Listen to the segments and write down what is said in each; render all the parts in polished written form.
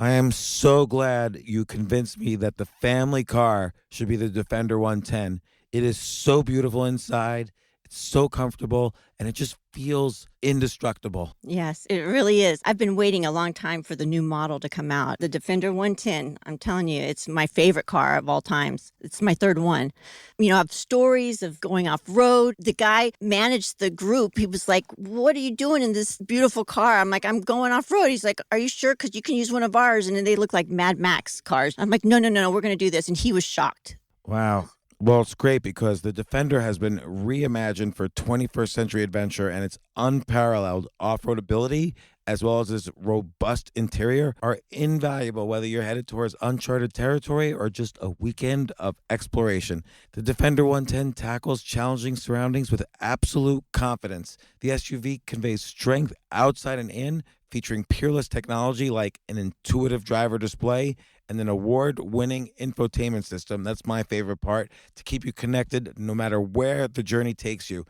I am so glad you convinced me that the family car should be the Defender 110. It is so beautiful inside, it's so comfortable, and it just feels indestructible. Yes, it really is. I've been waiting a long time for the new model to come out. The Defender 110, I'm telling you, it's my favorite car of all times. It's my third one. You know, I have stories of going off road. The guy managed the group. He was like, "What are you doing in this beautiful car?" I'm like, "I'm going off road." He's like, "Are you sure? Because you can use one of ours." And then they look like Mad Max cars. I'm like, "No, no, no, no, we're going to do this." And he was shocked. Wow. Well, it's great because the Defender has been reimagined for 21st century adventure, and its unparalleled off road ability, as well as its robust interior, are invaluable whether you're headed towards uncharted territory or just a weekend of exploration. The Defender 110 tackles challenging surroundings with absolute confidence. The SUV conveys strength outside and in, featuring peerless technology like an intuitive driver display and an award-winning infotainment system. That's my favorite part, to keep you connected no matter where the journey takes you.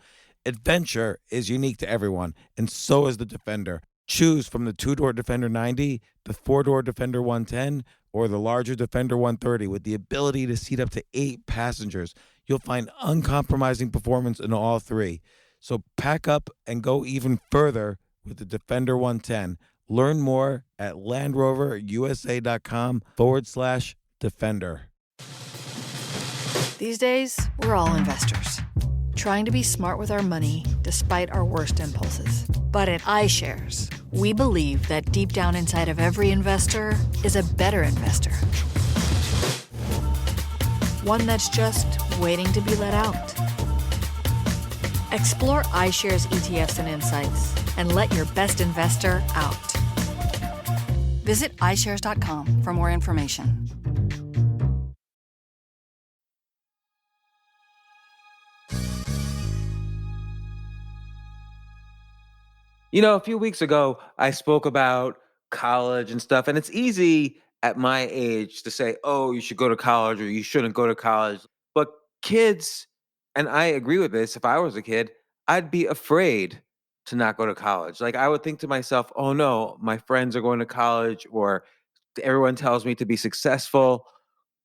Adventure is unique to everyone, and so is the Defender. Choose from the two-door Defender 90, the four-door Defender 110, or the larger Defender 130 with the ability to seat up to 8 passengers. You'll find uncompromising performance in all three. So pack up and go even further with the Defender 110. Learn more at LandRoverUSA.com/Defender. These days, we're all investors, trying to be smart with our money despite our worst impulses. But at iShares, we believe that deep down inside of every investor is a better investor. One that's just waiting to be let out. Explore iShares ETFs and insights and let your best investor out. Visit iShares.com for more information. You know, a few weeks ago, I spoke about college and stuff, and it's easy at my age to say, oh, you should go to college or you shouldn't go to college. But kids, and I agree with this, if I was a kid, I'd be afraid to not go to college. Like, I would think to myself, oh no, my friends are going to college, or everyone tells me to be successful,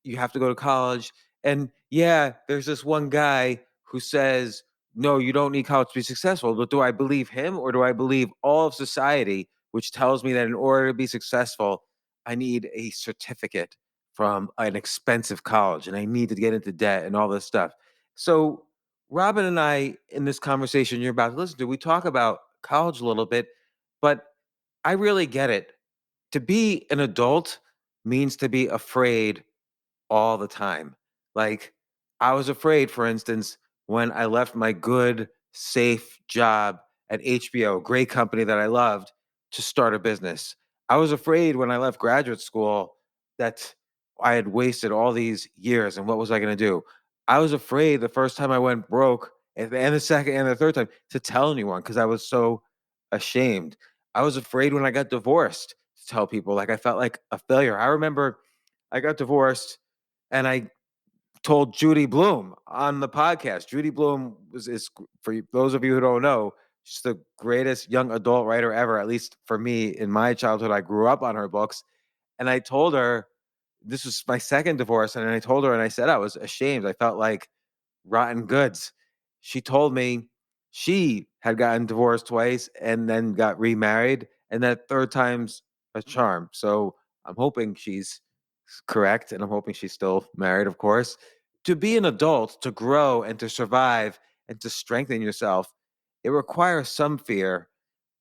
you have to go to college. And yeah, there's this one guy who says, no, you don't need college to be successful. But do I believe him, or do I believe all of society, which tells me that in order to be successful, I need a certificate from an expensive college and I need to get into debt and all this stuff? So, Robyn and I, in this conversation you're about to listen to, we talk about college a little bit, but I really get it. To be an adult means to be afraid all the time. Like, I was afraid, for instance, when I left my good, safe job at HBO, a great company that I loved, to start a business. I was afraid when I left graduate school that I had wasted all these years and what was I going to do? I was afraid the first time I went broke, and the second and the third time, to tell anyone because I was so ashamed. I was afraid when I got divorced to tell people. Like, I felt like a failure. I remember I got divorced and I told Judy Bloom on the podcast. Judy Bloom is, for those of you who don't know, she's the greatest young adult writer ever, at least for me in my childhood. I grew up on her books. And I told her, this was my second divorce. And I told her, and I said I was ashamed. I felt like rotten goods. She told me she had gotten divorced twice and then got remarried. And that third time's a charm. So I'm hoping she's correct. And I'm hoping she's still married, of course. To be an adult, to grow and to survive and to strengthen yourself, it requires some fear.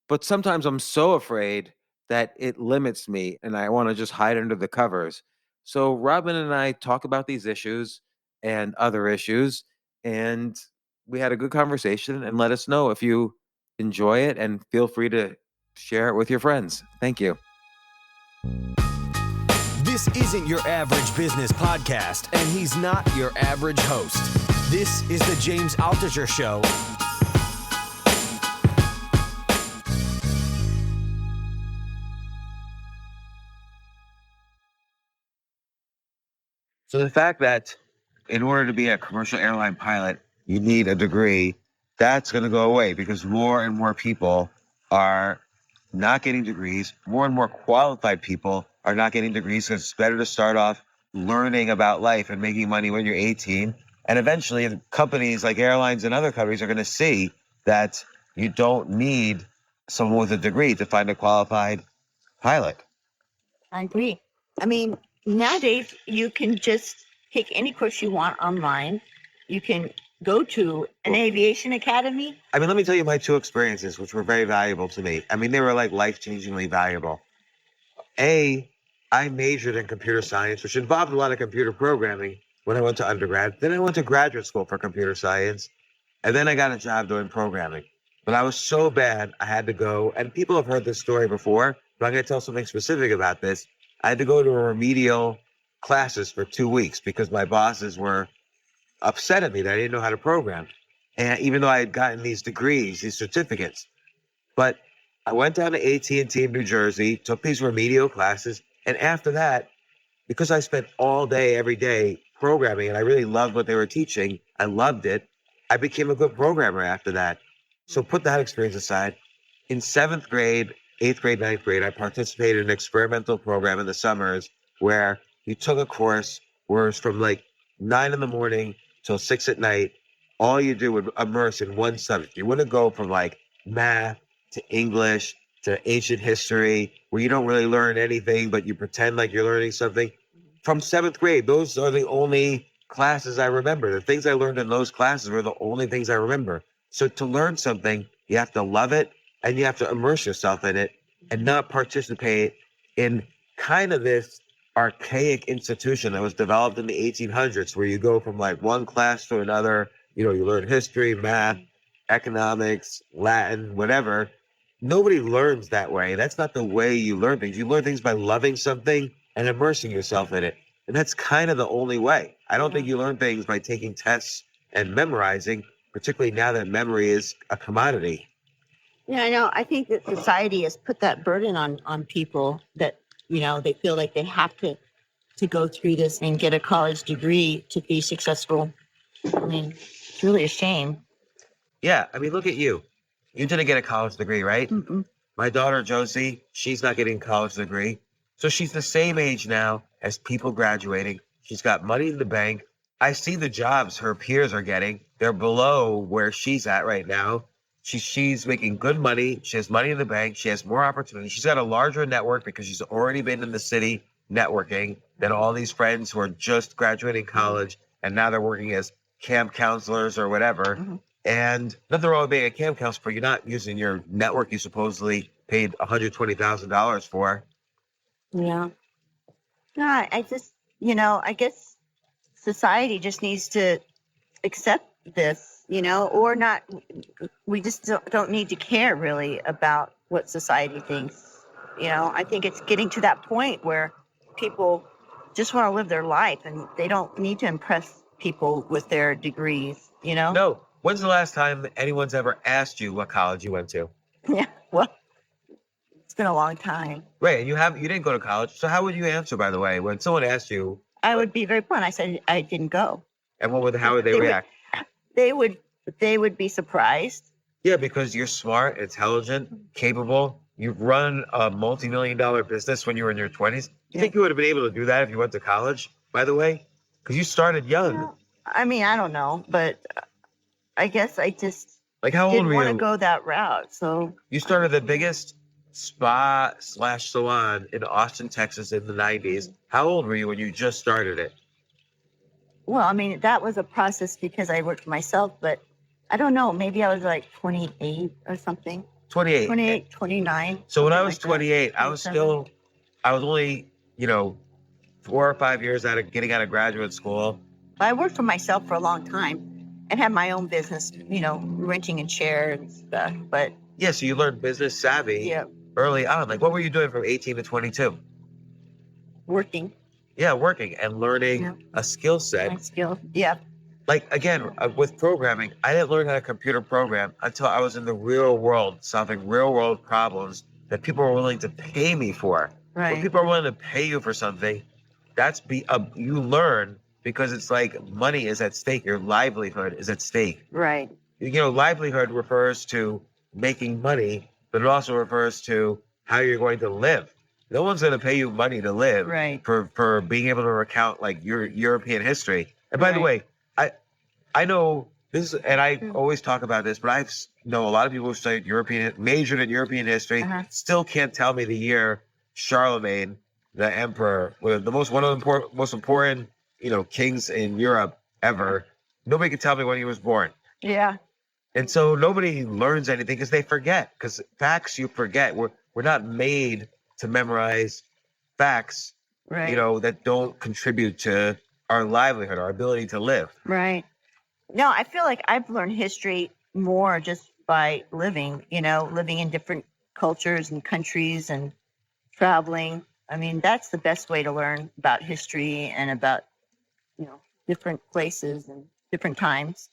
But sometimes I'm so afraid that it limits me and I want to just hide under the covers. So Robyn and I talk about these issues and other issues, and we had a good conversation. And let us know if you enjoy it, and feel free to share it with your friends. Thank you. This isn't your average business podcast, and he's not your average host. This is the James Altucher Show. So the fact that in order to be a commercial airline pilot, you need a degree, that's going to go away because more and more people are not getting degrees. More and more qualified people are not getting degrees because it's better to start off learning about life and making money when you're 18. And eventually companies like airlines and other companies are going to see that you don't need someone with a degree to find a qualified pilot. I agree. I mean, nowadays you can just pick any course you want online. You can go to an aviation academy. I mean, let me tell you my two experiences, which were very valuable to me. I mean, they were like life-changingly valuable. I majored in computer science, which involved a lot of computer programming when I went to undergrad. Then I went to graduate school for computer science, and then I got a job doing programming. But I was so bad, I had to go, and people have heard this story before, but I'm going to tell something specific about this. I had to go to remedial classes for 2 weeks because my bosses were upset at me that I didn't know how to program. And even though I had gotten these degrees, these certificates, but I went down to AT&T in New Jersey, took these remedial classes. And after that, because I spent all day, every day programming, and I really loved what they were teaching, I loved it. I became a good programmer after that. So put that experience aside. In 7th grade, 8th grade, 9th grade, I participated in an experimental program in the summers where you took a course where it's from like 9 in the morning till 6 at night. All you do would immerse in one subject. You wouldn't go from like math to English to ancient history where you don't really learn anything, but you pretend like you're learning something. From 7th grade, those are the only classes I remember. The things I learned in those classes were the only things I remember. So to learn something, you have to love it and you have to immerse yourself in it and not participate in kind of this archaic institution that was developed in the 1800s where you go from like one class to another. You know, you learn history, math, economics, Latin, whatever. Nobody learns that way. That's not the way you learn things. You learn things by loving something and immersing yourself in it. And that's kind of the only way. I don't think you learn things by taking tests and memorizing, particularly now that memory is a commodity. Yeah, I know. I think that society has put that burden on people that, you know, they feel like they have to go through this and get a college degree to be successful. I mean, it's really a shame. Yeah, I mean, look at you. You didn't get a college degree, right? Mm-mm. My daughter, Josie, she's not getting a college degree. So she's the same age now as people graduating. She's got money in the bank. I see the jobs her peers are getting. They're below where she's at right now. She's making good money. She has money in the bank. She has more opportunity. She's got a larger network because she's already been in the city networking than all these friends who are just graduating college and now they're working as camp counselors or whatever. Mm-hmm. And nothing wrong with being a camp counselor, but you're not using your network you supposedly paid $120,000 for. Yeah. No, I just, you know, I guess society just needs to accept this, you know, or not. We just don't need to care really about what society thinks. You know, I think it's getting to that point where people just want to live their life and they don't need to impress people with their degrees, you know? No. When's the last time anyone's ever asked you what college you went to? Yeah, well, it's been a long time. Right, and you didn't go to college. So how would you answer, by the way, when someone asked you? I would be very blunt. I said I didn't go. And how would they react? They would be surprised. Yeah, because you're smart, intelligent, capable. You've run a multi-million-dollar business when you were in your 20s. You think you would have been able to do that if you went to college, by the way? Because you started young. Well, I mean, I don't know, but I guess I just like how old didn't were want you? to go that route. So You started the biggest spa/salon in Austin, Texas in the 90s. How old were you when you just started it? well, I mean, that was a process because I worked for myself, but I don't know. Maybe I was like 28 or something. 28. 28, 29. So when I something was like that. 28, I was 27. only, 4 or 5 years getting out of graduate school. I worked for myself for a long time and had my own business, you know, renting and share and stuff. But Yeah, so you learned business savvy yeah, early on. Like, what were you doing from 18 to 22? working Yeah, working and learning Yeah. a skill set. my skill. Yeah. Like, again, with programming, I didn't learn how to computer program until I was in the real world, solving real world problems that people were willing to pay me for. When Right. people are willing to pay you for something, you learn because it's like money is at stake. Your livelihood is at stake. Right. Livelihood refers to making money, but it also refers to how you're going to live. No one's going to pay you money to live Right. for being able to recount like your European history. And by the Right. way, I know this, and I Mm. always talk about this, but I know a lot of people who studied majored in European history, Uh-huh. still can't tell me the year Charlemagne, the emperor, one of the most important, kings in Europe ever. Nobody can tell me when he was born. Yeah. And so nobody learns anything because they forget. Because facts you forget. We're not made to memorize facts, Right. that don't contribute to our livelihood, our ability to live. Right. No, I feel like I've learned history more just by living, living in different cultures and countries and traveling. I mean, that's the best way to learn about history and about, different places and different times.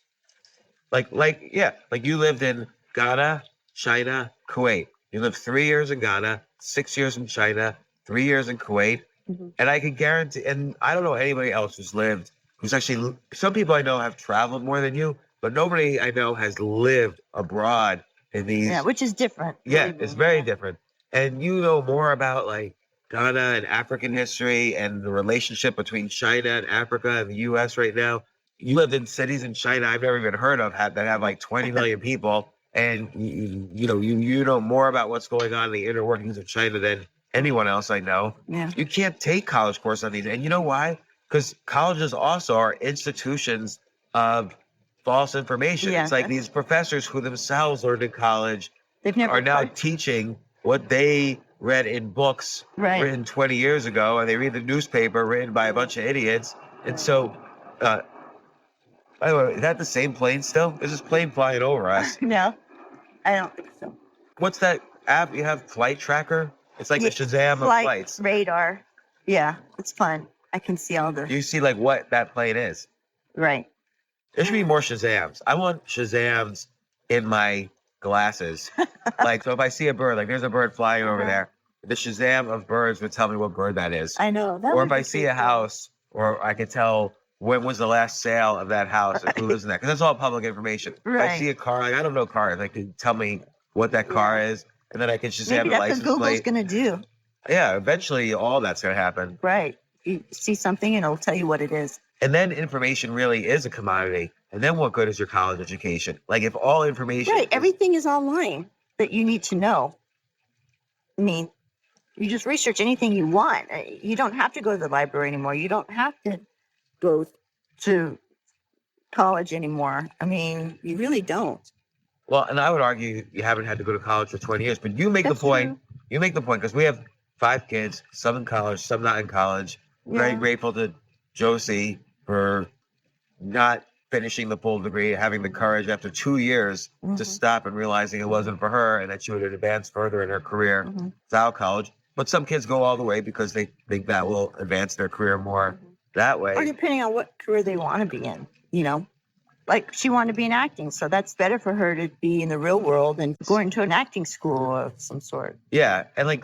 Like you lived in Ghana, China, Kuwait. You lived 3 years in Ghana, 6 years in China, 3 years in Kuwait. Mhm. And I can guarantee, and I don't know anybody else who's actually, some people I know have traveled more than you, but nobody I know has lived abroad in these. Yeah, which is different. Yeah, believe it's me. very Yeah. different. And you know more about like Ghana and African history and the relationship between China and Africa and the US right now. You lived in cities in China I've never even heard of that have like 20 million people. And you know more about what's going on in the inner workings of China than anyone else I know. Yeah. You can't take college course on these. And you know why? Because colleges also are institutions of false information. Yeah, It's like that's- these professors who themselves learned in college They've never are now tried- teaching what they read in books Right. written 20 years ago, and they read the newspaper written by a bunch of idiots. And so, by the way, is that the same plane still? There's this plane flying over us. No, I don't think so. What's that app you have? Flight Tracker? It's like Yeah, the Shazam of Flight flights. radar. Yeah, it's fun. I can see all the You see like what that plane is. right. There should be more Shazams. I want Shazams in my glasses. Like, so if I see a bird, like there's a bird flying over there, the Shazam of birds would tell me what bird that is. I know. That Or would if be I see pretty a cool. house, or I could tell when was the last sale of that house and who lives in that, because that's all public information. If I Right. see a car, like I don't know cars, they could tell me what that car is, and then I can just have Maybe the that's license what Google's plate. going to do. Yeah, eventually all that's going to happen. Right. You see something and it'll tell you what it is. And then information really is a commodity. And then what good is your college education? Like if all information Right. is- Everything is online that you need to know. I mean, you just research anything you want. You don't have to go to the library anymore. You don't have to go to college anymore. I mean, you really don't. Well, and I would argue you haven't had to go to college for 20 years, but you make That's the point. true. You make the point because we have 5 kids, some in college, some not in college. Very Yeah. grateful to Josie for not finishing the full degree, having the courage after 2 years to Mhm. stop and realizing it wasn't for her and that she would advance further in her career Mhm. without college. But some kids go all the way because they think that will advance their career more that way. Or depending on what career they want to be in, Like she wanted to be in acting, so that's better for her to be in the real world and going to an acting school of some sort. Yeah, and like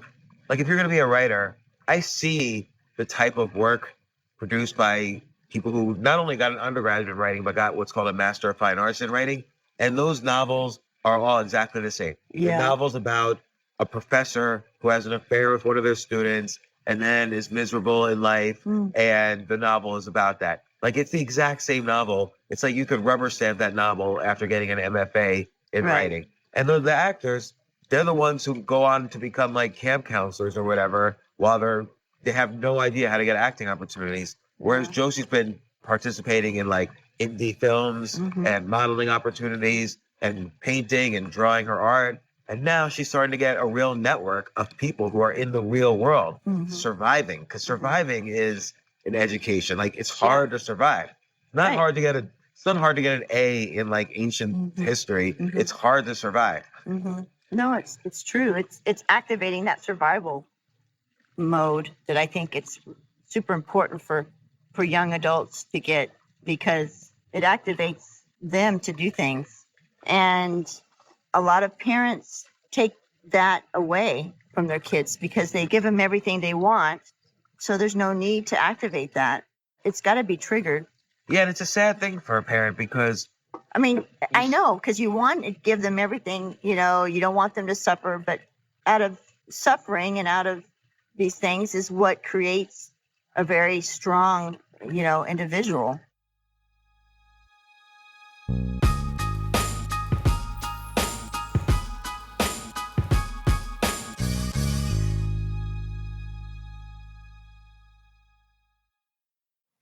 if you're gonna be a writer, I see the type of work produced by people who not only got an undergraduate in writing, but got what's called a Master of Fine Arts in writing. And those novels are all exactly the same. Yeah. The novel's about a professor who has an affair with one of their students and then is miserable in life. And the novel is about that. Like it's the exact same novel. It's like you could rubber stamp that novel after getting an MFA in Right. writing. And the actors, they're the ones who go on to become like camp counselors or whatever while they have no idea how to get acting opportunities. Whereas Yeah. Josie's been participating in like indie films Mhm. and modeling opportunities and painting and drawing her art. And now she's starting to get a real network of people who are in the real world Mhm. surviving. Because surviving is an education. Like it's hard to survive. Not Right. hard to get it's not hard to get an A in like ancient Mhm. history. Mhm. It's hard to survive. hmm No, it's true. It's activating that survival mode that I think it's super important for young adults to get because it activates them to do things. And a lot of parents take that away from their kids because they give them everything they want. So there's no need to activate that. It's got to be triggered. Yeah, and it's a sad thing for a parent because I mean, I know because you want to give them everything, you don't want them to suffer, but out of suffering and out of these things is what creates a very strong, individual.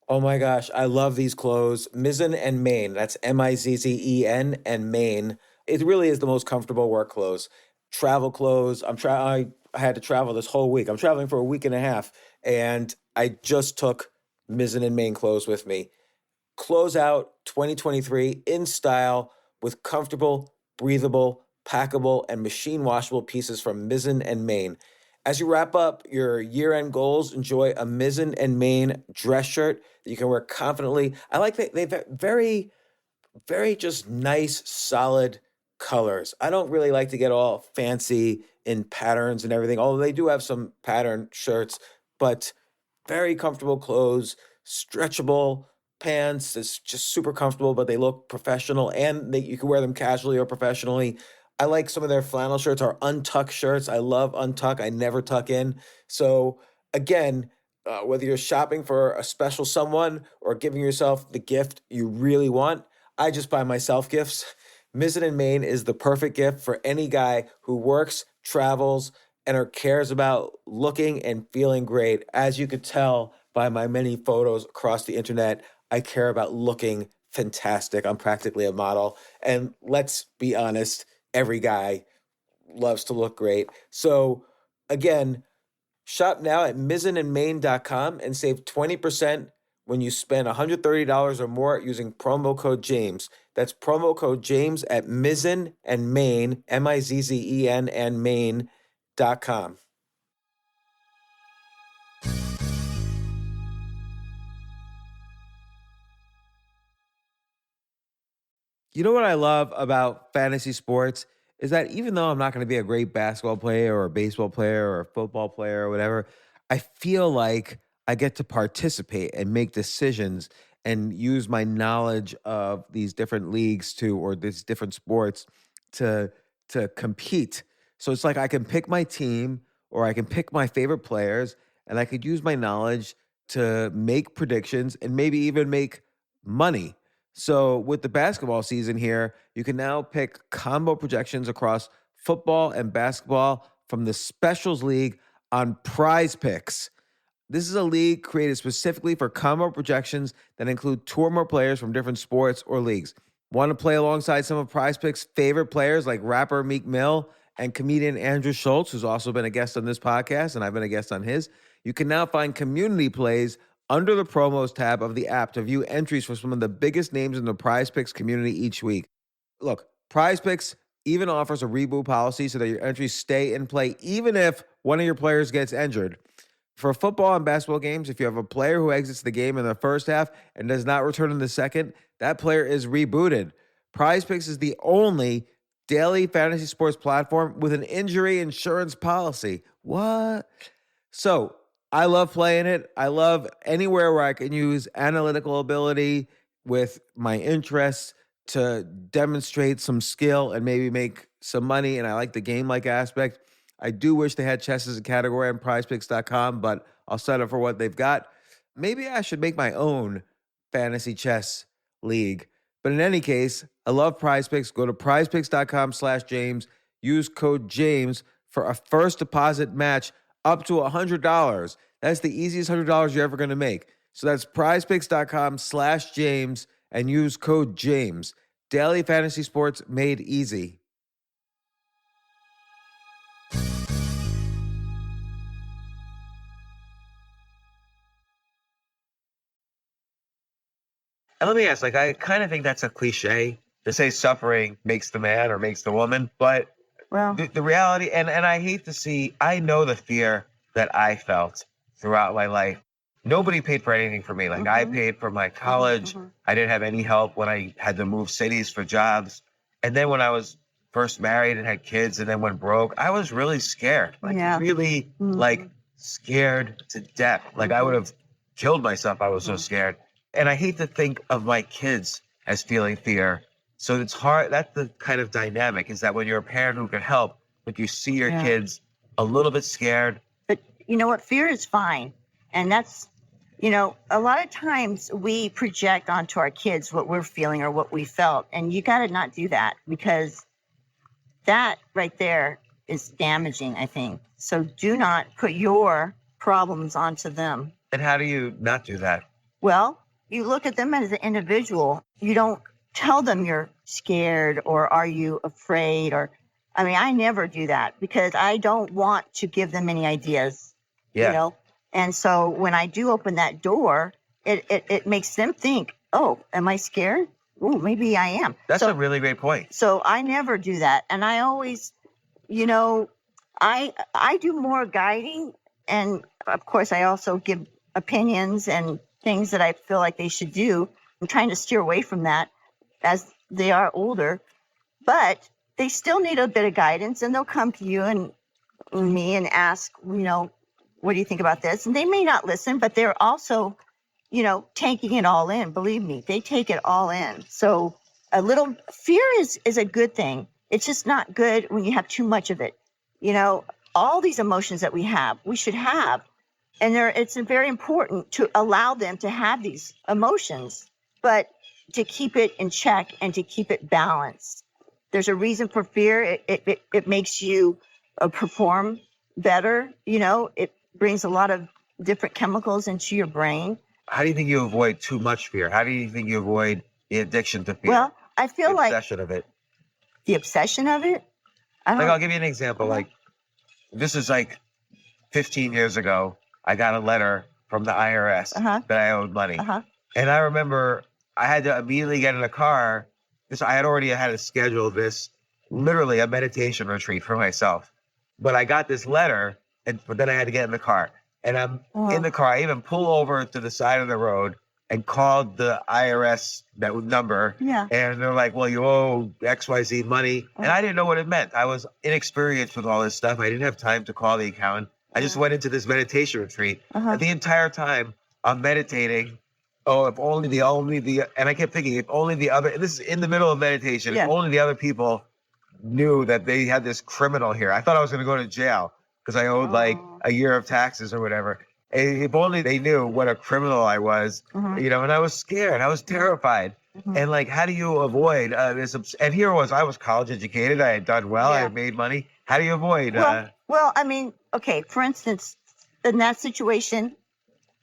Oh my gosh, I love these clothes. Mizzen and Main. That's Mizzen and Main. It really is the most comfortable work clothes. Travel clothes. I had to travel this whole week. I'm traveling for a week and a half, and I just took Mizzen and Main clothes with me. Close out 2023 in style with comfortable, breathable, packable, and machine washable pieces from Mizzen and Main. As you wrap up your year-end goals, enjoy a Mizzen and Main dress shirt that you can wear confidently. I like that they've very, very just nice, solid colors. I don't really like to get all fancy in patterns and everything, although they do have some pattern shirts, but very comfortable clothes, stretchable pants. It's just super comfortable, but they look professional and you can wear them casually or professionally. I like some of their flannel shirts or untuck shirts. I love untuck. I never tuck in. So again, whether you're shopping for a special someone or giving yourself the gift you really want, I just buy myself gifts. Mizzen and Main is the perfect gift for any guy who works, travels, and or cares about looking and feeling great. As you could tell by my many photos across the internet, I care about looking fantastic. I'm practically a model. And let's be honest, every guy loves to look great. So again, shop now at mizzenandmain.com and save 20% when you spend $130 or more using promo code James. That's promo code James at Mizzen and Main, Mizzen and Main.com. You know what I love about fantasy sports is that even though I'm not going to be a great basketball player or a baseball player or a football player or whatever, I feel like I get to participate and make decisions and use my knowledge of these different leagues to or these different sports to compete. So it's like I can pick my team or I can pick my favorite players and I could use my knowledge to make predictions and maybe even make money. So with the basketball season here, you can now pick combo projections across football and basketball from the Specials League on Prize Picks. This is a league created specifically for combo projections that include two or more players from different sports or leagues. Want to play alongside some of Prize Picks' favorite players like rapper Meek Mill and comedian Andrew Schultz, who's also been a guest on this podcast, and I've been a guest on his? You can now find community plays under the promos tab of the app to view entries for some of the biggest names in the Prize Picks community each week. Look, Prize Picks even offers a reboot policy so that your entries stay in play even if one of your players gets injured. For football and basketball games, if you have a player who exits the game in the first half and does not return in the second, that player is rebooted. Prize Picks is the only daily fantasy sports platform with an injury insurance policy. What? So I love playing it. I love anywhere where I can use analytical ability with my interests to demonstrate some skill and maybe make some money. And I like the game-like aspect. I do wish they had chess as a category on prizepicks.com, but I'll settle for what they've got. Maybe I should make my own fantasy chess league. But in any case, I love Prize Picks. Go to prizepicks.com/James. Use code James for a first deposit match up to $100. That's the easiest $100 you're ever going to make. So that's prizepicks.com/James and use code James. Daily fantasy sports made easy. And let me ask, like, I kind of think that's a cliche to say suffering makes the man or makes the woman, but Well, the reality, and I hate to see, I know the fear that I felt throughout my life. Nobody paid for anything for me. Like, I paid for my college. I didn't have any help when I had to move cities for jobs. And then when I was first married and had kids and then went broke, I was really scared. Like, Yeah. really, like, scared to death. Like, I would have killed myself. I was so scared. And I hate to think of my kids as feeling fear. So it's hard. That's the kind of dynamic, is that when you're a parent who can help, but you see your Yeah. kids a little bit scared, but you know what? Fear is fine. And that's, a lot of times we project onto our kids what we're feeling or what we felt. And you got to not do that, because that right there is damaging, I think. So do not put your problems onto them. And how do you not do that? Well, you look at them as an individual. You don't tell them you're scared or are you afraid, I never do that because I don't want to give them any ideas, Yeah. And so when I do open that door, it makes them think, oh, am I scared? Oh, maybe I am. That's a really great point. So I never do that. And I always, I do more guiding. And of course, I also give opinions and things that I feel like they should do. I'm trying to steer away from that as they are older, but they still need a bit of guidance, and they'll come to you and me and ask, what do you think about this? And they may not listen, but they're also, taking it all in. Believe me, they take it all in. So a little fear is a good thing. It's just not good when you have too much of it. All these emotions that we should have. And it's very important to allow them to have these emotions, but to keep it in check and to keep it balanced. There's a reason for fear. It makes you perform better. It brings a lot of different chemicals into your brain. How do you think you avoid too much fear? How do you think you avoid the addiction to fear? Well, I feel the like obsession of it. The obsession of it? I'll give you an example. Like, this is like 15 years ago. I got a letter from the IRS that I owed money. And I remember I had to immediately get in a car. I had already had to schedule this, literally a meditation retreat for myself. But I got this letter, but then I had to get in the car. And I'm in the car. I even pull over to the side of the road and called the IRS number. Yeah. And they're like, well, you owe XYZ money. And I didn't know what it meant. I was inexperienced with all this stuff. I didn't have time to call the accountant. I just went into this meditation retreat. And the entire time I'm meditating, if only the, and I kept thinking, if only the other, this is in the middle of meditation, if only the other people knew that they had this criminal here. I thought I was going to go to jail because I owed like a year of taxes or whatever. And if only they knew what a criminal I was, and I was scared. I was terrified. And like, how do you avoid this? And here I was college educated. I had done well. I had made money. How do you avoid? Okay, for instance, in that situation,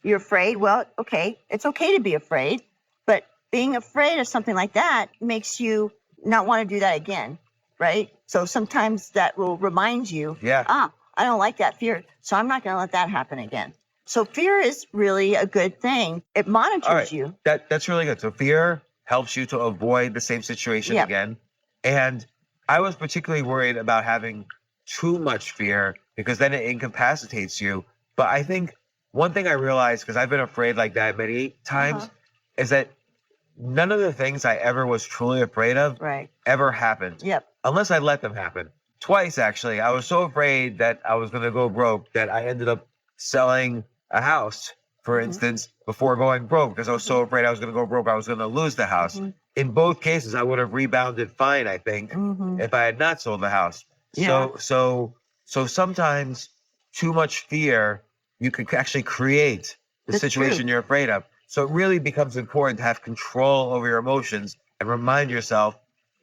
you're afraid. Well, okay, it's okay to be afraid, but being afraid of something like that makes you not want to do that again, right? So sometimes that will remind you, I don't like that fear, so I'm not going to let that happen again. So fear is really a good thing. It monitors you. That's really good. So fear helps you to avoid the same situation again. And I was particularly worried about having too much fear because then it incapacitates you. But I think one thing I realized, because I've been afraid like that many times, is that none of the things I ever was truly afraid of ever happened. Yep. Unless I let them happen. Twice, actually. I was so afraid that I was going to go broke that I ended up selling a house, for instance, before going broke, because I was so afraid I was going to go broke. I was going to lose the house. In both cases, I would have rebounded fine, I think, if I had not sold the house. Yeah. So sometimes too much fear, you can actually create the situation you're afraid of. So it really becomes important to have control over your emotions and remind yourself,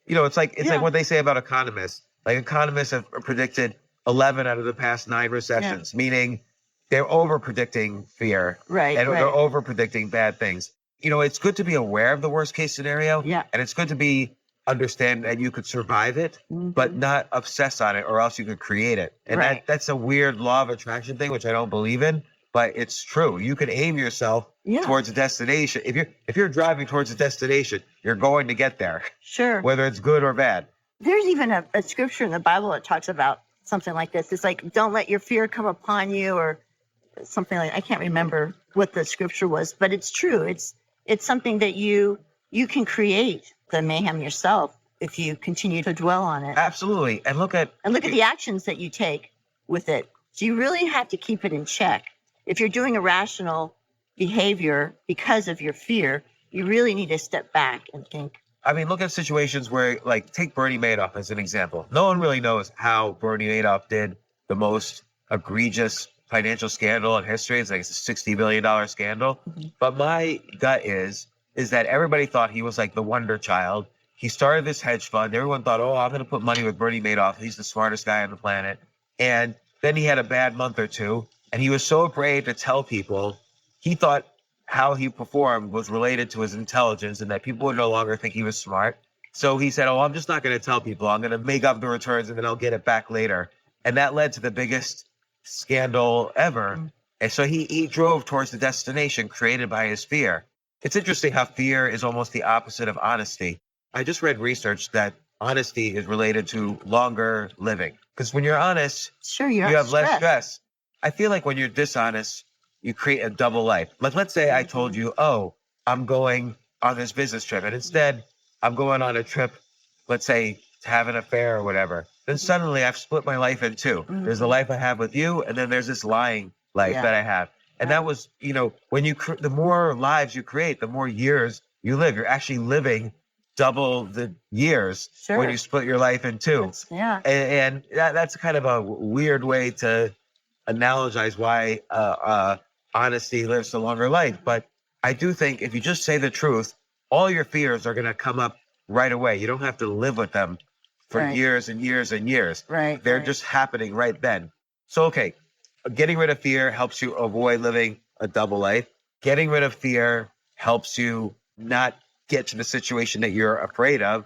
it's like what they say about economists. Like, economists have predicted 11 out of the past 9 recessions, meaning they're over predicting fear. Right. And they're over predicting bad things. It's good to be aware of the worst case scenario. Yeah. And it's good to understand that you could survive it, but not obsess on it, or else you could create it. And that's a weird law of attraction thing, which I don't believe in, but it's true. You can aim yourself towards a destination. If you're driving towards a destination, you're going to get there. Sure. Whether it's good or bad. There's even a scripture in the Bible that talks about something like this. It's like, don't let your fear come upon you, or something like, I can't remember what the scripture was, but it's true. It's something that you can create the mayhem yourself if you continue to dwell on it. Absolutely. And look at the actions that you take with it. So you really have to keep it in check. If you're doing irrational behavior because of your fear, you really need to step back and think. I mean, look at situations where, like, take Bernie Madoff as an example. No one really knows how Bernie Madoff did the most egregious financial scandal in history. It's like a $60 billion scandal. But my gut is that everybody thought he was like the wonder child. He started this hedge fund. Everyone thought, oh, I'm going to put money with Bernie Madoff. He's the smartest guy on the planet. And then he had a bad month or two. And he was so afraid to tell people. He thought how he performed was related to his intelligence and that people would no longer think he was smart. So he said, oh, I'm just not going to tell people. I'm going to make up the returns and then I'll get it back later. And that led to the biggest scandal ever. And so he drove towards the destination created by his fear. It's interesting how fear is almost the opposite of honesty. I just read research that honesty is related to longer living. Because when you're honest, Sure, you have less stress. I feel like when you're dishonest, you create a double life. Like, let's say I told you, oh, I'm going on this business trip. And instead, I'm going on a trip, let's say, to have an affair or whatever. Then suddenly I've split my life in two. There's the life I have with you, and then there's this lying life that I have. And that was, when the more lives you create, the more years you live. You're actually living double the years when you split your life in two. And that's kind of a weird way to analogize why honesty lives a longer life. But I do think if you just say the truth, all your fears are going to come up right away. You don't have to live with them for years and years and years. They're just happening right then. So, okay, getting rid of fear helps you avoid living a double life. Getting rid of fear helps you not get to the situation that you're afraid of.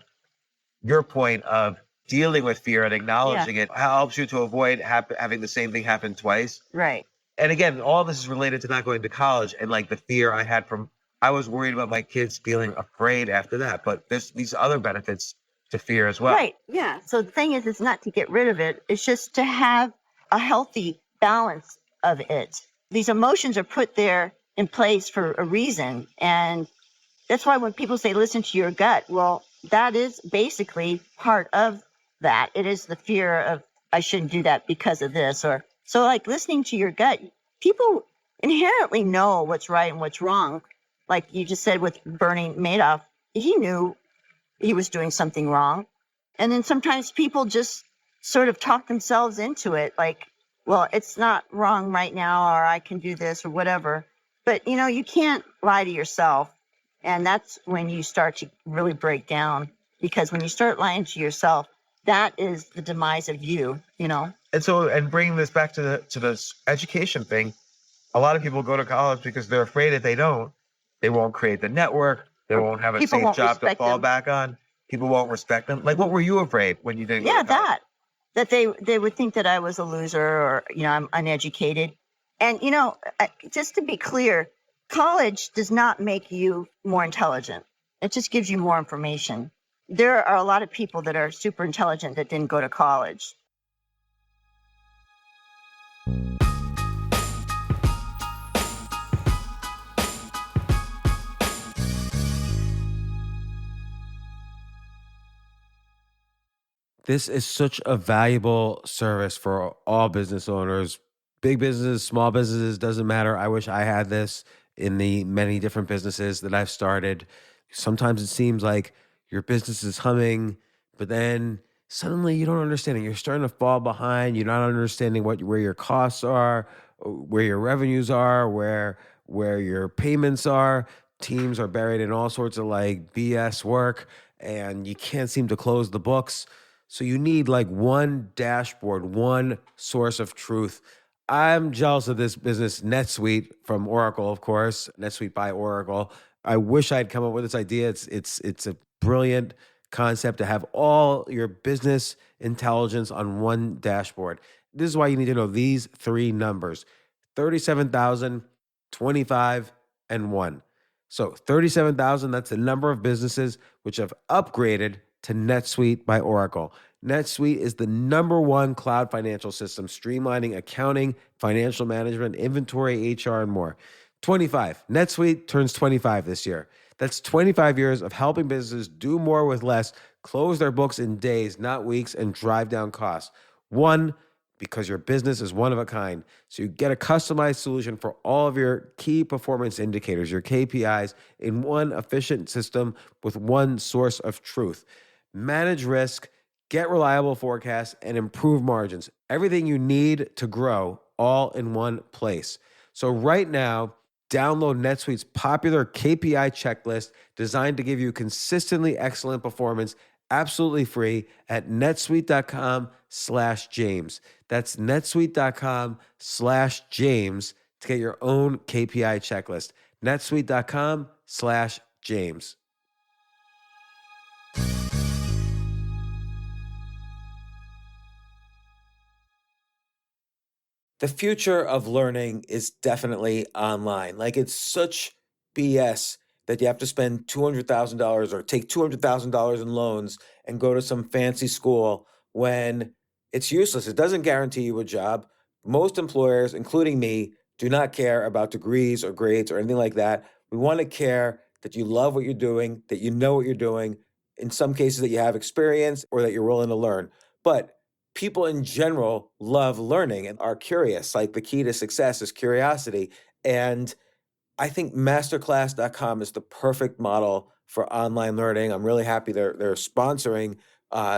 Your point of dealing with fear and acknowledging it helps you to avoid having the same thing happen twice. And again, all this is related to not going to college and like the fear I had I was worried about my kids feeling afraid after that, but there's these other benefits to fear as well. So the thing is, it's not to get rid of it. It's just to have a healthy balance of it. These emotions are put there in place for a reason. And that's why when people say, listen to your gut, well, that is basically part of that. It is the fear of, I shouldn't do that because of this. Or so like listening to your gut, people inherently know what's right and what's wrong. Like you just said with Bernie Madoff, he knew he was doing something wrong. And then sometimes people just sort of talk themselves into it. Like, well, it's not wrong right now, or I can do this or whatever. But, you can't lie to yourself. And that's when you start to really break down, because when you start lying to yourself, that is the demise of you, And so, and bringing this back to the education thing, a lot of people go to college because they're afraid if they don't, they won't create the network. They won't have a safe job to fall back on. People won't respect them. Like, what were you afraid when you didn't? Yeah, that they would think that I was a loser or, I'm uneducated. And, just to be clear, college does not make you more intelligent. It just gives you more information. There are a lot of people that are super intelligent that didn't go to college. This is such a valuable service for all business owners, big businesses, small businesses, doesn't matter. I wish I had this in the many different businesses that I've started. Sometimes it seems like your business is humming, but then suddenly you don't understand it. You're starting to fall behind. You're not understanding where your costs are, where your revenues are, where your payments are. Teams are buried in all sorts of like BS work, and you can't seem to close the books. So you need like one dashboard, one source of truth. I'm jealous of this business, NetSuite from Oracle, of course, NetSuite by Oracle. I wish I'd come up with this idea. It's a brilliant concept to have all your business intelligence on one dashboard. This is why you need to know these three numbers: 37,000, 25, and 1. So 37,000, that's the number of businesses which have upgraded to NetSuite by Oracle. NetSuite is the #1 cloud financial system, streamlining accounting, financial management, inventory, HR, and more. 25. NetSuite turns 25 this year. That's 25 years of helping businesses do more with less, close their books in days, not weeks, and drive down costs. 1, because your business is one of a kind. So you get a customized solution for all of your key performance indicators, your KPIs, in one efficient system with one source of truth. Manage risk, Get reliable forecasts and improve margins. Everything you need to grow all in one place. So right now, download NetSuite's popular KPI checklist designed to give you consistently excellent performance absolutely free at netsuite.com/James. That's netsuite.com/James to get your own KPI checklist. netsuite.com/James. The future of learning is definitely online. Like, it's such BS that you have to spend $200,000 or take $200,000 in loans and go to some fancy school when it's useless. It doesn't guarantee you a job. Most employers, including me, do not care about degrees or grades or anything like that. We want to care that you love what you're doing, that you know what you're doing, in some cases that you have experience or that you're willing to learn. But people in general love learning and are curious. Like, the key to success is curiosity. And I think masterclass.com is the perfect model for online learning. I'm really happy they're sponsoring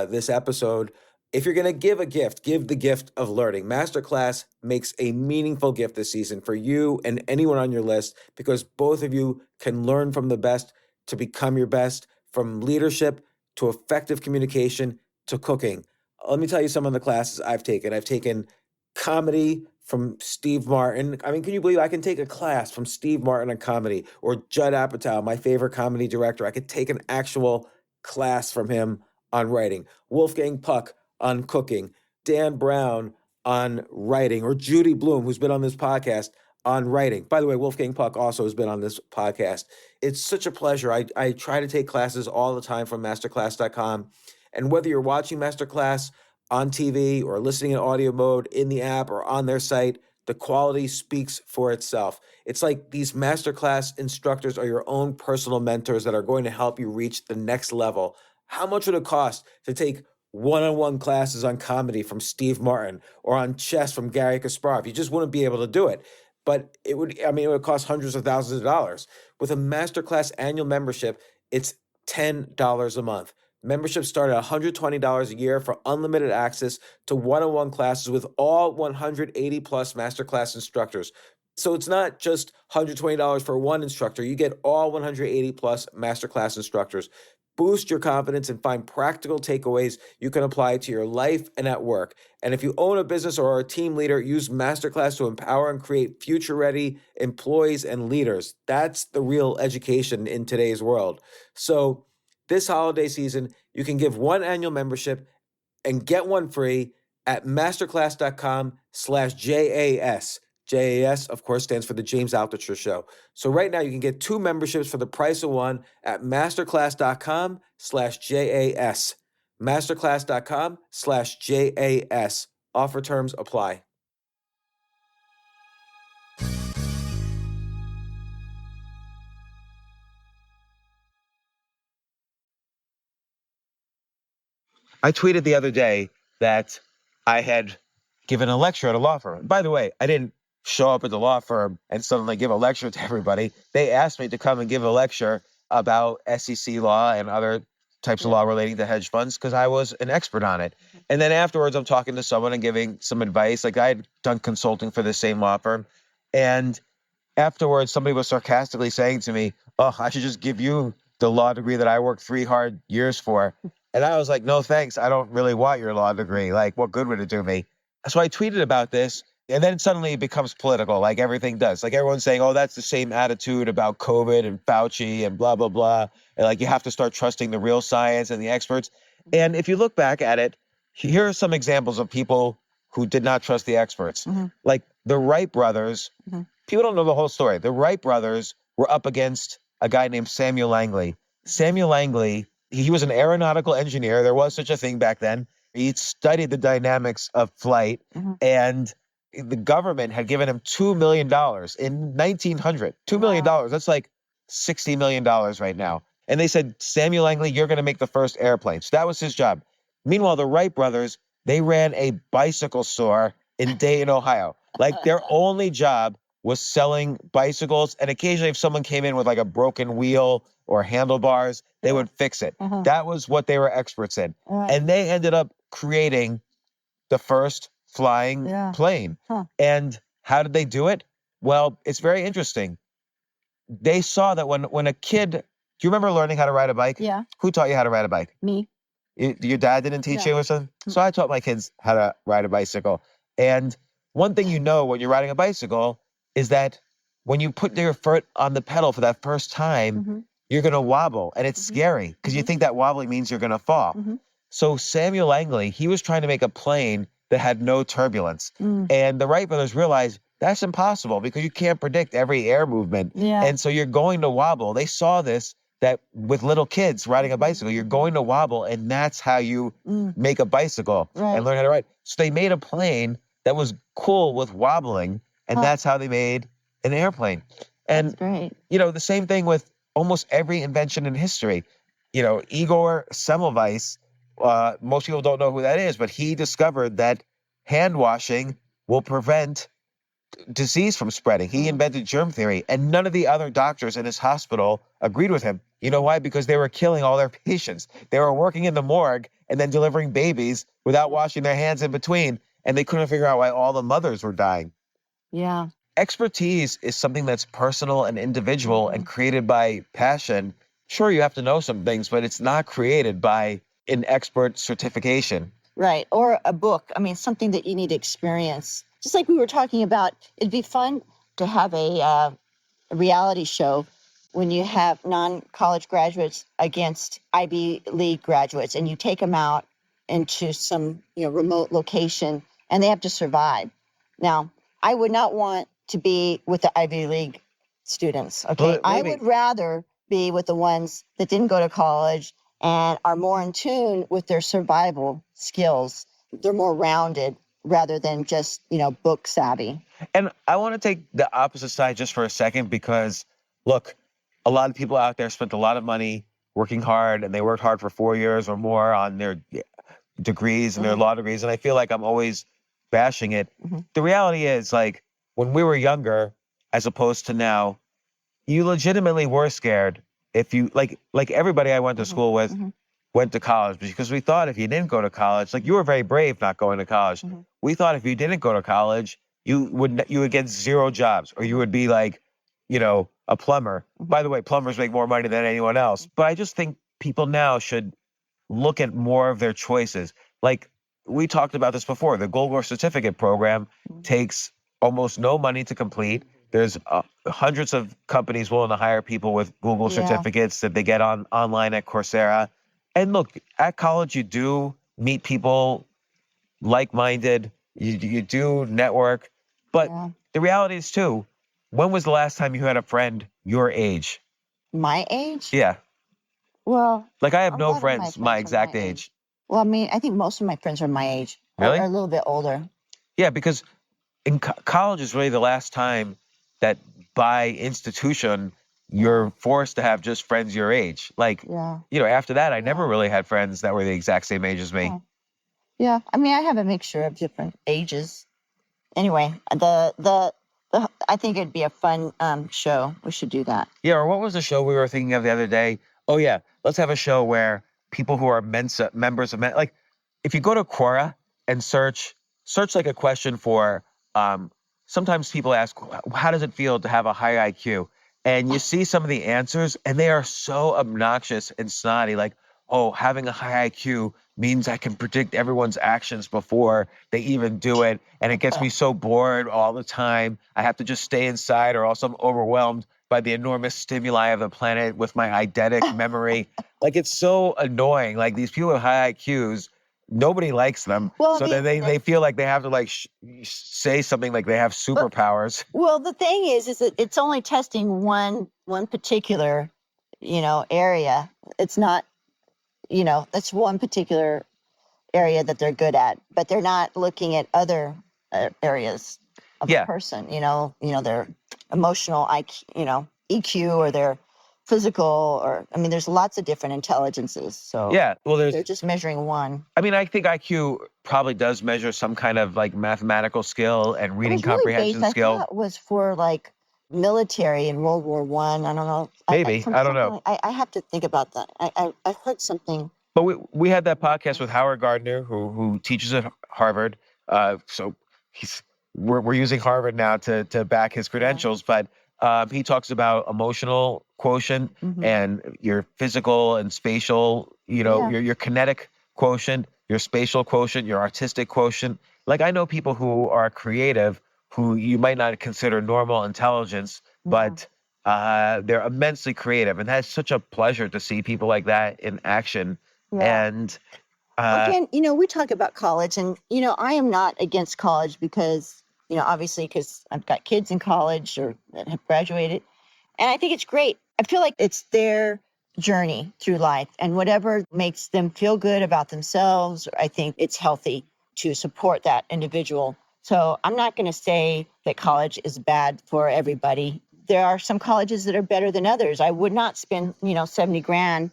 this episode. If you're going to give a gift, give the gift of learning. Masterclass makes a meaningful gift this season for you and anyone on your list, because both of you can learn from the best to become your best, from leadership to effective communication to cooking. Let me tell you some of the classes I've taken. I've taken comedy from Steve Martin. I mean, can you believe I can take a class from Steve Martin on comedy, or Judd Apatow, my favorite comedy director? I could take an actual class from him on writing. Wolfgang Puck on cooking. Dan Brown on writing, or Judy Bloom, who's been on this podcast, on writing. By the way, Wolfgang Puck also has been on this podcast. It's such a pleasure. I try to take classes all the time from masterclass.com. And whether you're watching Masterclass on TV or listening in audio mode in the app or on their site, the quality speaks for itself. It's like these Masterclass instructors are your own personal mentors that are going to help you reach the next level. How much would it cost to take one-on-one classes on comedy from Steve Martin, or on chess from Gary Kasparov? You just wouldn't be able to do it. But it would cost hundreds of thousands of dollars. With a Masterclass annual membership, it's $10 a month. Memberships start at $120 a year for unlimited access to one-on-one classes with all 180 plus Masterclass instructors. So it's not just $120 for one instructor. You get all 180 plus Masterclass instructors. Boost your confidence and find practical takeaways you can apply to your life and at work. And if you own a business or are a team leader, use Masterclass to empower and create future-ready employees and leaders. That's the real education in today's world. So this holiday season, you can give one annual membership and get one free at masterclass.com/JAS. JAS, of course, stands for the James Altucher Show. So right now you can get two memberships for the price of one at masterclass.com/JAS. Masterclass.com/JAS. Offer terms apply. I tweeted the other day that I had given a lecture at a law firm. By the way, I didn't show up at the law firm and suddenly give a lecture to everybody. They asked me to come and give a lecture about SEC law and other types of law relating to hedge funds because I was an expert on it. And then afterwards, I'm talking to someone and giving some advice. Like, I had done consulting for the same law firm. And afterwards, somebody was sarcastically saying to me, "Oh, I should just give you the law degree that I worked 3 hard years for." And I was like, "No, thanks. I don't really want your law degree. Like, what good would it do me?" So I tweeted about this, and then suddenly it becomes political, like everything does. Like, everyone's saying, "Oh, that's the same attitude about COVID and Fauci and blah, blah, blah." And like, you have to start trusting the real science and the experts. And if you look back at it, here are some examples of people who did not trust the experts. Like the Wright brothers. People don't know the whole story. The Wright brothers were up against a guy named Samuel Langley. Samuel Langley, he was an aeronautical engineer. There was such a thing back then. He studied the dynamics of flight, and the government had given him $2 million in 1900. $2 million. That's like $60 million right now. And they said, "Samuel Langley, you're going to make the first airplane." So that was his job. Meanwhile, the Wright brothers, they ran a bicycle store in Dayton, Ohio. Like, their only job was selling bicycles. And occasionally if someone came in with like a broken wheel or handlebars, they would fix it. That was what they were experts in. And they ended up creating the first flying plane. And how did they do it? Well, it's very interesting. They saw that when a kid, do you remember learning how to ride a bike? Yeah. Who taught you how to ride a bike? Me. Your dad didn't teach you or something? So I taught my kids how to ride a bicycle. And one thing you know when you're riding a bicycle is that when you put your foot on the pedal for that first time, you're going to wobble. And it's scary because you think that wobbling means you're going to fall. So Samuel Langley, he was trying to make a plane that had no turbulence. And the Wright brothers realized that's impossible because you can't predict every air movement. And so you're going to wobble. They saw this, that with little kids riding a bicycle, you're going to wobble, and that's how you make a bicycle and learn how to ride. So they made a plane that was cool with wobbling, and that's how they made an airplane. And, That's great. you know, the same thing with almost every invention in history. You know, Igor Semmelweis, most people don't know who that is, but he discovered that hand washing will prevent disease from spreading. He invented germ theory, and none of the other doctors in his hospital agreed with him. You know why? Because they were killing all their patients. They were working in the morgue and then delivering babies without washing their hands in between, and they couldn't figure out why all the mothers were dying. Yeah. Expertise is something that's personal and individual and created by passion. Sure, you have to know some things, but it's not created by an expert certification. Right. Or a book. I mean, something that you need to experience. Just like we were talking about, it'd be fun to have a reality show when you have non-college graduates against Ivy League graduates, and you take them out into some, remote location, and they have to survive. Now, I would not want to be with the Ivy League students. Okay, I would rather be with the ones that didn't go to college and are more in tune with their survival skills. They're more rounded rather than just, book savvy. And I want to take the opposite side just for a second because, look, a lot of people out there spent a lot of money working hard, and they worked hard for 4 years or more on their degrees and their law degrees. And I feel like I'm always bashing it. The reality is, like, when we were younger, as opposed to now, you legitimately were scared if you, like everybody I went to school with went to college, because we thought if you didn't go to college, like, you were very brave not going to college. We thought if you didn't go to college, you would get 0 jobs, or you would be like, a plumber. By the way, plumbers make more money than anyone else. But I just think people now should look at more of their choices. Like, we talked about this before. The Gold Certificate program takes almost no money to complete. There's hundreds of companies willing to hire people with Google certificates that they get online at Coursera. And look, at college, you do meet people like-minded. You do network. But the reality is, too, when was the last time you had a friend your age? My age? Yeah. Well, like, I have a no lot of friends my are exact my age. Well, I mean, I think most of my friends are my age. Really? Or a little bit older. Yeah, because in college is really the last time that by institution you're forced to have just friends your age. Like, after that, I never really had friends that were the exact same age as me. Yeah, I mean, I have a mixture of different ages. Anyway, I think it'd be a fun show. We should do that. Yeah, or what was the show we were thinking of the other day? Oh, yeah, let's have a show where people who are members of like, if you go to Quora and search like a question for, sometimes people ask, how does it feel to have a high IQ? And you see some of the answers, and they are so obnoxious and snotty. Like, oh, having a high IQ means I can predict everyone's actions before they even do it. And it gets me so bored all the time. I have to just stay inside, or else I'm overwhelmed by the enormous stimuli of the planet with my eidetic memory. Like, it's so annoying. Like, these people with high IQs, nobody likes them. Well, so then they feel like they have to, like, say something like they have superpowers. Well, the thing is that it's only testing one particular, area. It's not, that's one particular area that they're good at, but they're not looking at other areas of a person. Their emotional IQ, EQ, or their physical, or I mean, there's lots of different intelligences. So Yeah. Well, they're just measuring one. I mean, I think IQ probably does measure some kind of like mathematical skill and It reading was really comprehension based, I skill. thought, was for like military in World War One. I don't know. Maybe. I don't know. I have to think about that. I heard something. But we had that podcast with Howard Gardner, who teaches at Harvard. So we're using Harvard now to back his credentials. But he talks about emotional quotient and your physical and spatial, your kinetic quotient, your spatial quotient, your artistic quotient. Like I know people who are creative who you might not consider normal intelligence, but they're immensely creative. And that's such a pleasure to see people like that in action. Yeah. And Again, we talk about college, and I am not against college because obviously because I've got kids in college or that have graduated, and I think it's great. I feel like it's their journey through life, and whatever makes them feel good about themselves, I think it's healthy to support that individual. So I'm not going to say that college is bad for everybody. There are some colleges that are better than others. I would not spend 70 grand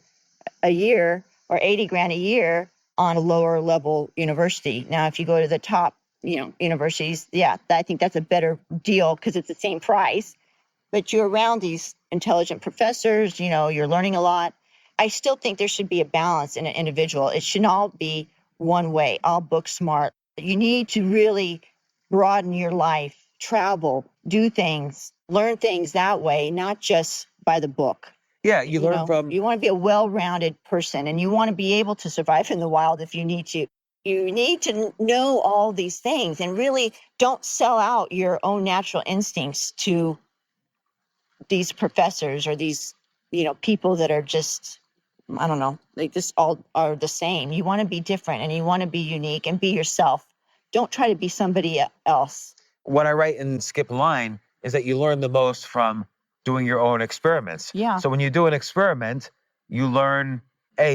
a year or 80 grand a year on a lower level university. Now, if you go to the top, universities, yeah, I think that's a better deal because it's the same price, but you're around these intelligent professors, you're learning a lot. I still think there should be a balance in an individual. It shouldn't all be one way, all book smart. You need to really broaden your life, travel, do things, learn things that way, not just by the book. yeah, you learn from. You want to be a well-rounded person, and you want to be able to survive in the wild if you need to. You need to know all these things and really don't sell out your own natural instincts to these professors or these, people that are just, I don't know, they just all are the same. You want to be different and you want to be unique and be yourself. Don't try to be somebody else. What I write in Skip Line is that you learn the most from doing your own experiments. Yeah. So when you do an experiment, you learn,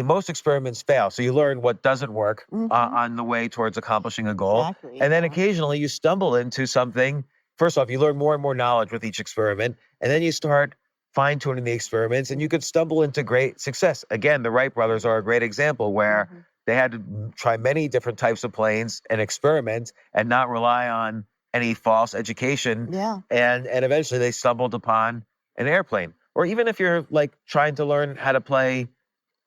most experiments fail. So you learn what doesn't work on the way towards accomplishing a goal. Exactly, And then yeah. occasionally you stumble into something. First off, you learn more and more knowledge with each experiment. And then you start fine tuning the experiments and you could stumble into great success. Again, the Wright brothers are a great example where they had to try many different types of planes and experiment and not rely on any false education. Yeah. And eventually they stumbled upon an airplane. Or even if you're like trying to learn how to play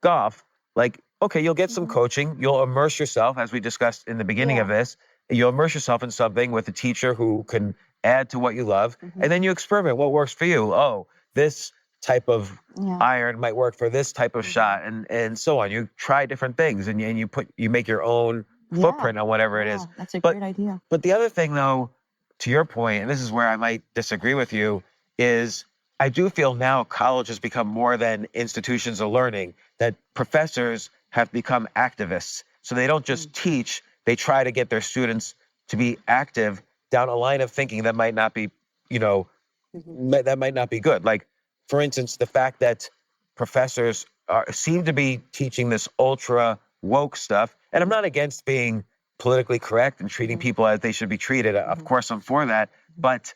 golf, like, okay, you'll get some coaching, you'll immerse yourself, as we discussed in the beginning of this, you'll immerse yourself in something with a teacher who can add to what you love, and then you experiment what works for you. Oh, this type of iron might work for this type of shot, and so on. You try different things, and you make your own footprint on whatever it is. That's a great idea. But the other thing, though, to your point, and this is where I might disagree with you, is I do feel now college has become more than institutions of learning, that professors have become activists. So they don't just teach, they try to get their students to be active down a line of thinking that might not be, that might not be good. Like, for instance, the fact that professors seem to be teaching this ultra woke stuff. And I'm not against being politically correct and treating people as they should be treated. Of course, I'm for that. But,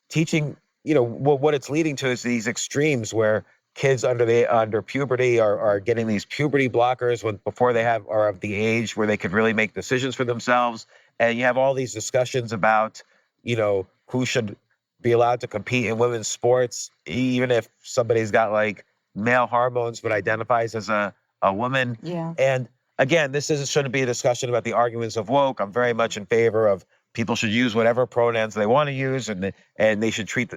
teaching, what it's leading to is these extremes where kids under puberty are getting these puberty blockers before they are of the age where they could really make decisions for themselves. And you have all these discussions about, who should be allowed to compete in women's sports, even if somebody's got like male hormones but identifies as a woman. Yeah. And again, shouldn't be a discussion about the arguments of woke. I'm very much in favor of people should use whatever pronouns they want to use, and they should treat,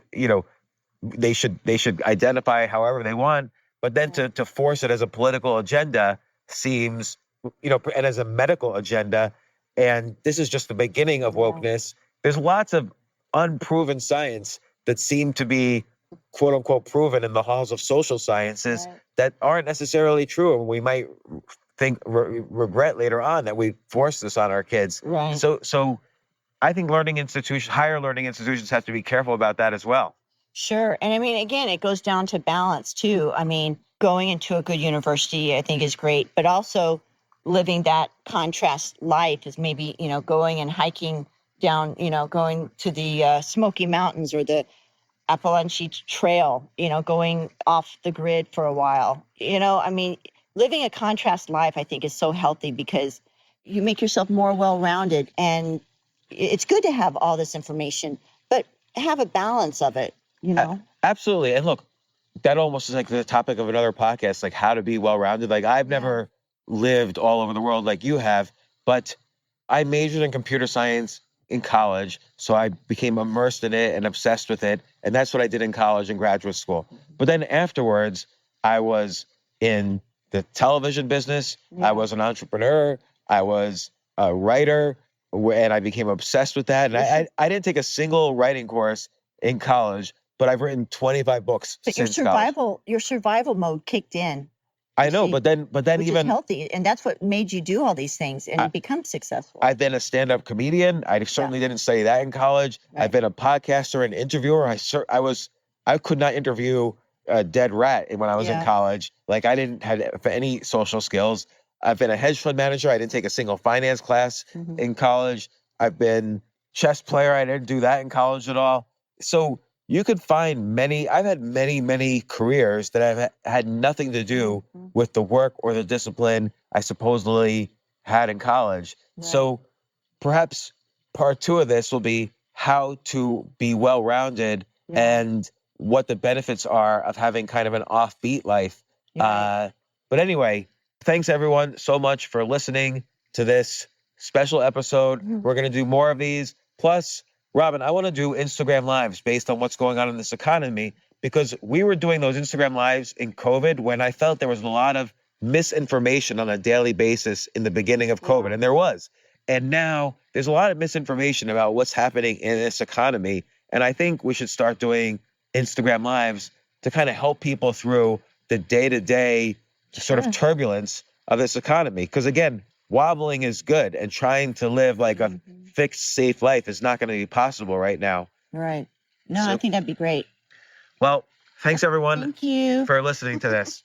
they should identify however they want. But then to force it as a political agenda seems, and as a medical agenda, and this is just the beginning of wokeness. There's lots of unproven science that seem to be quote unquote proven in the halls of social sciences that aren't necessarily true. And we might regret later on that we forced this on our kids. Right. So I think higher learning institutions have to be careful about that as well. Sure. And I mean, again, it goes down to balance too. I mean, going into a good university, I think is great, but also living that contrast life is maybe, going and hiking down, going to the Smoky Mountains or the Appalachian Trail, going off the grid for a while. I mean, living a contrast life, I think, is so healthy because you make yourself more well-rounded, and it's good to have all this information, but have a balance of it, Absolutely. And look, that almost is like the topic of another podcast, like how to be well-rounded. Like I've never lived all over the world like you have, but I majored in computer science in college. So I became immersed in it and obsessed with it. And that's what I did in college and graduate school. But then afterwards, I was in the television business. I was an entrepreneur. I was a writer, and I became obsessed with that. And I didn't take a single writing course in college, but I've written 25 books But since college. your survival mode kicked in. I know, but then Which even is healthy, and that's what made you do all these things and become successful. I've been a stand-up comedian. I certainly didn't study that in college. Right. I've been a podcaster and interviewer. I could not interview a dead rat when I was in college. Like I didn't have any social skills. I've been a hedge fund manager. I didn't take a single finance class in college. I've been chess player. I didn't do that in college at all. So you could find I've had many careers that have had nothing to do with the work or the discipline I supposedly had in college. Right. So perhaps part 2 of this will be how to be well-rounded and what the benefits are of having kind of an offbeat life. Right. But anyway, thanks everyone so much for listening to this special episode. We're going to do more of these. Plus, Robyn, I want to do Instagram Lives based on what's going on in this economy, because we were doing those Instagram Lives in COVID when I felt there was a lot of misinformation on a daily basis in the beginning of COVID, and there was. And now there's a lot of misinformation about what's happening in this economy, and I think we should start doing Instagram Lives to kind of help people through the day-to-day sort of turbulence of this economy. Because again, wobbling is good, and trying to live like a fixed, safe life is not going to be possible right now. Right. No, So- I think that'd be great. Well, thanks everyone Thank you. for listening to this.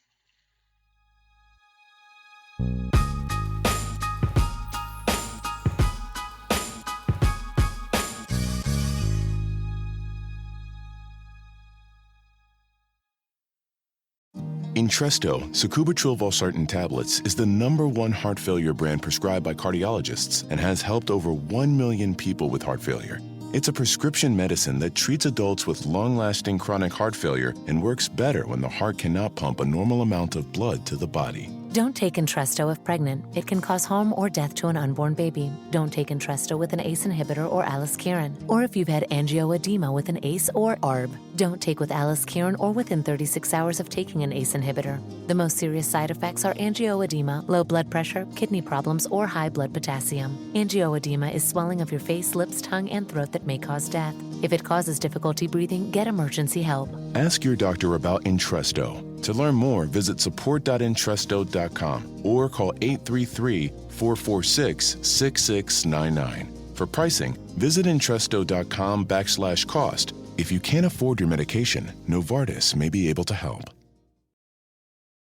Entresto, sacubitril valsartan tablets, is the #1 heart failure brand prescribed by cardiologists and has helped over 1 million people with heart failure. It's a prescription medicine that treats adults with long-lasting chronic heart failure and works better when the heart cannot pump a normal amount of blood to the body. Don't take Entresto if pregnant. It can cause harm or death to an unborn baby. Don't take Entresto with an ACE inhibitor or aliskiren, or if you've had angioedema with an ACE or ARB. Don't take with aliskiren or within 36 hours of taking an ACE inhibitor. The most serious side effects are angioedema, low blood pressure, kidney problems, or high blood potassium. Angioedema is swelling of your face, lips, tongue, and throat that may cause death. If it causes difficulty breathing, get emergency help. Ask your doctor about Entresto. To learn more, visit support.entresto.com or call 833-446-6699. For pricing, visit Entresto.com/cost. If you can't afford your medication, Novartis may be able to help.